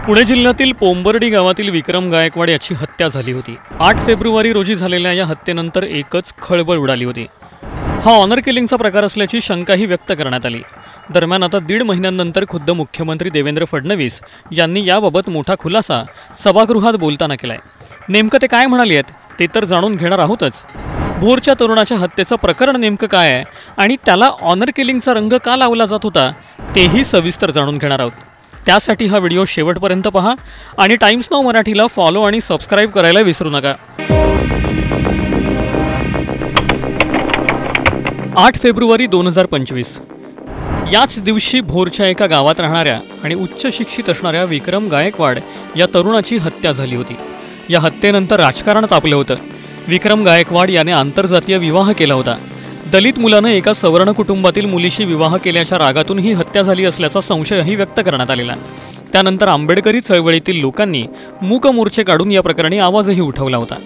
पुणे जिल्ह्यातील पोंबर्डी गावातील विक्रम गायकवाड याची हत्या झाली होती। 8 फेब्रुवारी रोजी झालेल्या या हत्येनंतर एकच खळबळ उडाली होती। हा ऑनर किलिंगचा प्रकार असल्याची शंकाही व्यक्त करण्यात आली। दरम्यान आता 1.5 महिन्यांनंतर खुद्द मुख्यमंत्री देवेंद्र फडणवीस यांनी याबाबत मोठा खुलासा सभागृहात बोलताना केलाय। नेमकं ते काय म्हणाले आहेत ते तर जाणून घेणार आहोतच। भोरच्या तरुणाच्या हत्येचं प्रकरण नेमकं काय आहे आणि त्याला ऑनर किलिंगचा रंग का लावला जात होता तेही सविस्तर जाणून घेणार आहोत। त्यासाठी हा व्हिडिओ शेवटपर्यंत पहा आणि टाइम्स नाऊ मराठीला फॉलो आणि सबस्क्राइब करायला विसरू नका। 8 फेब्रुवारी 2025 याच दिवशी भोरच्या एका गावात राहणाऱ्या आणि उच्च शिक्षित असणाऱ्या विक्रम गायकवाड या तरुणाची हत्या झाली होती। या हत्येनंतर राजकारण तापलं होतं। विक्रम गायकवाड याने आंतरजातीय विवाह केला होता। दलित मुलाने एका सवर्ण कुटुंबातील मुलीशी विवाह केल्याच्या रागातून ही हत्या झाली असल्याचा संशयही व्यक्त करण्यात आलेला। त्यानंतर आंबेडकरी चळवळीतील लोकांनी मूक मोर्चे काढून या प्रकरणी आवाजही उठवला होता।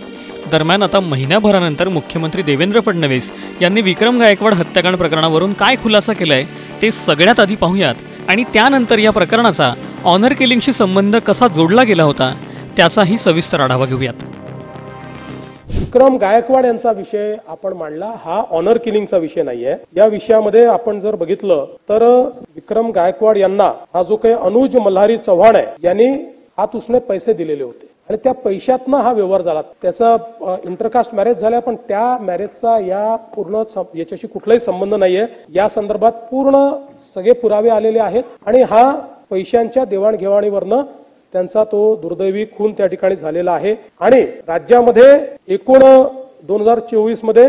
दरम्यान आता महिन्याभरानंतर मुख्यमंत्री देवेंद्र फडणवीस यांनी विक्रम गायकवाड हत्याकांड प्रकरणावरून काय खुलासा केलाय ते सगळ्यात आधी पाहूयात आणि त्यानंतर या प्रकरणाचा ऑनर किलिंगशी संबंध कसा जोडला गेला होता त्याचाही सविस्तर आढावा घेऊयात। विक्रम गायकवाड यांचा विषय आपण मांडला हा ऑनर किलिंगचा विषय नाहीये। या विषयामध्ये आपण जर बघितलं तर विक्रम गायकवाड यांना हा जो काही अनुज मल्हारी चव्हाण आहे यांनी हात उसने पैसे दिलेले होते आणि त्या पैशातनं हा व्यवहार झाला। त्याचा इंटरकास्ट मॅरेज झाला पण त्या मॅरेजचा या पूर्ण याच्याशी कुठलाही संबंध नाहीये। या संदर्भात पूर्ण सगळे पुरावे आलेले आहेत आणि हा पैशांच्या देवाणघेवाणीवरनं त्यांचा तो दुर्दैवी खून त्या ठिकाणी झालेला आहे आणि राज्यामध्ये एकूण 2024 मध्ये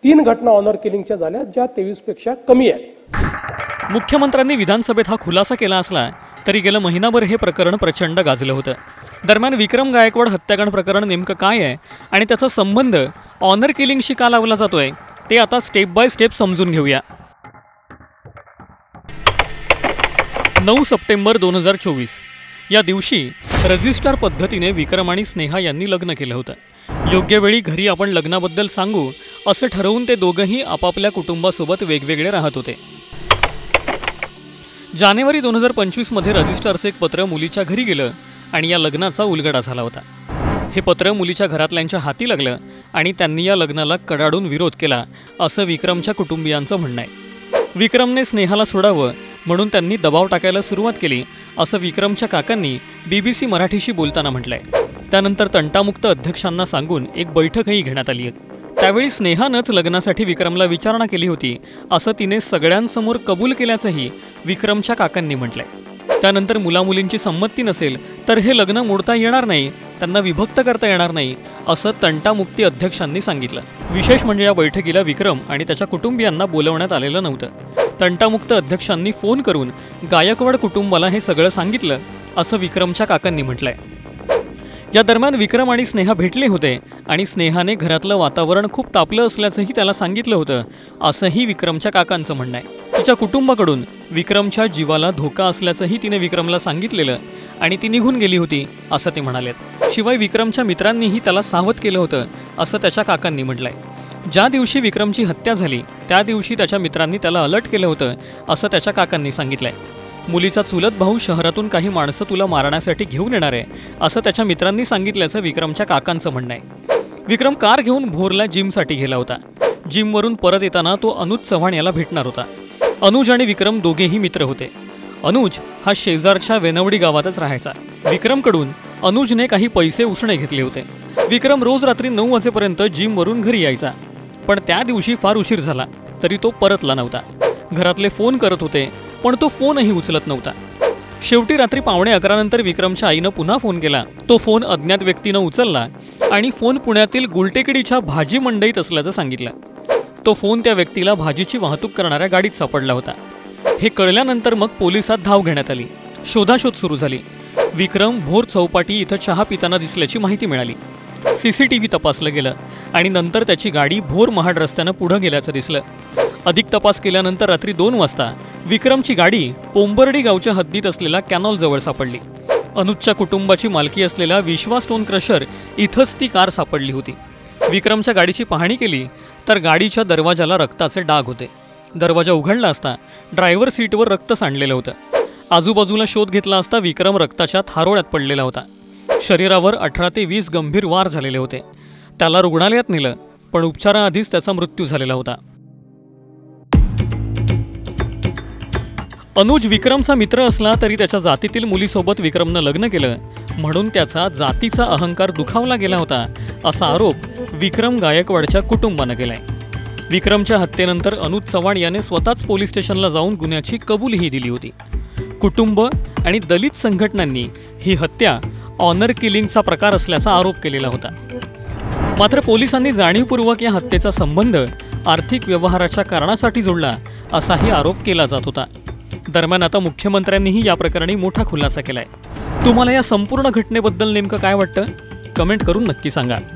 3 घटना ऑनर किलिंगच्या झाल्या ज्या 23 पेक्षा कमी आहेत। मुख्यमंत्र्यांनी विधानसभेत हा खुलासा केला असला तरी गेलं महिनाभर हे प्रकरण प्रचंड गाजलं होतं। दरम्यान विक्रम गायकवाड हत्याकांड प्रकरण नेमकं काय आहे आणि त्याचा संबंध ऑनर किलिंगशी का लावला जातोय ते आता स्टेप बाय स्टेप समजून घेऊया। 9 सप्टेंबर 2024 या दिवशी रजिस्टर पद्धतीने विक्रम आणि स्नेहा यांनी लग्न केलं होतं। योग्य वेळी घरी आपण लग्नाबद्दल सांगू असं ठरवून ते दोघंही आपापल्या कुटुंबासोबत वेगवेगळे राहत होते। जानेवारी 2025 मध्ये रजिस्टरचं एक पत्र मुलीच्या घरी गेलं आणि या लग्नाचा उलगडा झाला होता। हे पत्र मुलीच्या घरातल्यांच्या हाती लागलं आणि त्यांनी या लग्नाला कडाडून विरोध केला असं विक्रमच्या कुटुंबियांचं म्हणणं आहे। विक्रमने स्नेहाला सोडावं म्हणून त्यांनी दबाव टाकायला सुरुवात केली असं विक्रमच्या काकांनी BBC मराठीशी बोलताना म्हटलंय। त्यानंतर तंटामुक्त अध्यक्षांना सांगून एक बैठकही घेण्यात आली आहे। त्यावेळी स्नेहानंच लग्नासाठी विक्रमला विचारणा केली होती असं तिने सगळ्यांसमोर कबूल केल्याचंही विक्रमच्या काकांनी म्हटलंय। त्यानंतर मुलामुलींची संमती नसेल तर हे लग्न मोडता येणार नाही, त्यांना विभक्त करता येणार नाही असं तंटामुक्ती अध्यक्षांनी सांगितलं। विशेष म्हणजे या बैठकीला विक्रम आणि त्याच्या कुटुंबियांना बोलवण्यात आलेलं नव्हतं। तंटामुक्त अध्यक्षांनी फोन करून गायकवाड कुटुंबाला हे सगळं सांगितलं असं विक्रमच्या काकांनी म्हटलंय। या दरम्यान विक्रम आणि स्नेहा भेटले होते आणि स्नेहाने घरातलं वातावरण खूप तापलं असल्याचंही त्याला सांगितलं होतं असंही विक्रमच्या काकांचं म्हणणं आहे। तिच्या कुटुंबाकडून विक्रमच्या जीवाला धोका असल्याचंही तिने विक्रमला सांगितलेलं आणि ती निघून गेली होती असं ते म्हणालेत। शिवाय विक्रमच्या मित्रांनीही त्याला सावध केलं होतं असं त्याच्या काकांनी म्हटलंय। ज्या दिवशी विक्रमची हत्या झाली त्या दिवशी त्याच्या मित्रांनी त्याला अलर्ट केलं होतं असं त्याच्या काकांनी सांगितलंय। मुलीचा चुलत भाऊ शहरातून काही माणसं तुला मारण्यासाठी घेऊन येणार आहे असं त्याच्या मित्रांनी सांगितल्याचं विक्रमच्या काकांचं म्हणणं आहे। विक्रम कार घेऊन भोरला जिमसाठी गेला होता। जिमवरून परत येताना तो अनुज चव्हाण याला भेटणार होता। अनुज आणि विक्रम दोघेही मित्र होते। अनुज हा शेजारच्या वेनवडी गावातच राहायचा। विक्रमकडून अनुजने काही पैसे उसणे घेतले होते। विक्रम रोज रात्री 9 वाजेपर्यंत जिमवरून घरी यायचा पण त्या दिवशी फार उशीर झाला तरी तो परतला नव्हता। घरातले फोन करत होते पण तो फोनही उचलत नव्हता। शेवटी रात्री 11:15 नंतर विक्रमच्या आईनं पुन्हा फोन केला। तो फोन अज्ञात व्यक्तीनं उचलला आणि फोन पुण्यातील गुलटेकडीच्या भाजी मंडईत असल्याचं सांगितलं। तो फोन त्या व्यक्तीला भाजीची वाहतूक करणाऱ्या गाडीत सापडला होता। हे कळल्यानंतर मग पोलिसात धाव घेण्यात आली। शोधाशोध सुरू झाली। विक्रम भोर चौपाटी इथं चहा पिताना दिसल्याची माहिती मिळाली। CCTV तपासलं गेलं आणि नंतर त्याची गाडी भोर महाड रस्त्यानं पुढे गेल्याचं दिसलं। अधिक तपास केल्यानंतर रात्री 2 वाजता विक्रमची गाडी पोंबर्डी गावच्या हद्दीत असलेल्या कॅनॉल जवळ सापडली। अनुजच्या कुटुंबाची मालकी असलेल्या विश्वा स्टोन क्रशर इथंच ती कार सापडली होती। विक्रमच्या गाडीची पाहणी केली तर गाडीच्या दरवाजाला रक्ताचे डाग होते। दरवाजा उघडला असता ड्रायव्हर सीटवर रक्त सांडलेलं होतं आजूबाजूला शोध घेतला असता विक्रम रक्ताच्या थारोळ्यात पडलेला होता. शरीरावर 18 ते 20 गंभीर वार झालेले होते. त्याला रुग्णालयात नेलं, पण उपचाराआधीच त्याचा मृत्यू झालेला होता. अनुज विक्रमचा मित्र असला तरी त्याच्या जातीतील मुलीसोबत विक्रमनं लग्न केलं, म्हणून त्याचा जातीचा अहंकार दुखावला गेला होता, असा आरोप विक्रम गायकवाडच्या कुटुंबानं केलाय. विक्रमच्या हत्येनंतर अनुज चव्हाण याने स्वतःच पोलीस स्टेशनला जाऊन गुन्ह्याची कबुलीही दिली होती. कुटुंब आणि दलित संघटनांनी ही हत्या ऑनर किलिंगचा प्रकार असल्याचा आरोप केलेला होता. मात्र पोलिसांनी जाणीवपूर्वक या हत्येचा संबंध आर्थिक व्यवहाराच्या कारणासाठी जोडला, असाही आरोप केला जात होता. दरम्यान आता मुख्यमंत्र्यांनीही या प्रकरणी मोठा खुलासा केलाय. तुम्हाला या संपूर्ण घटनेबद्दल नेमकं काय वाटतं? कमेंट करून नक्की सांगा.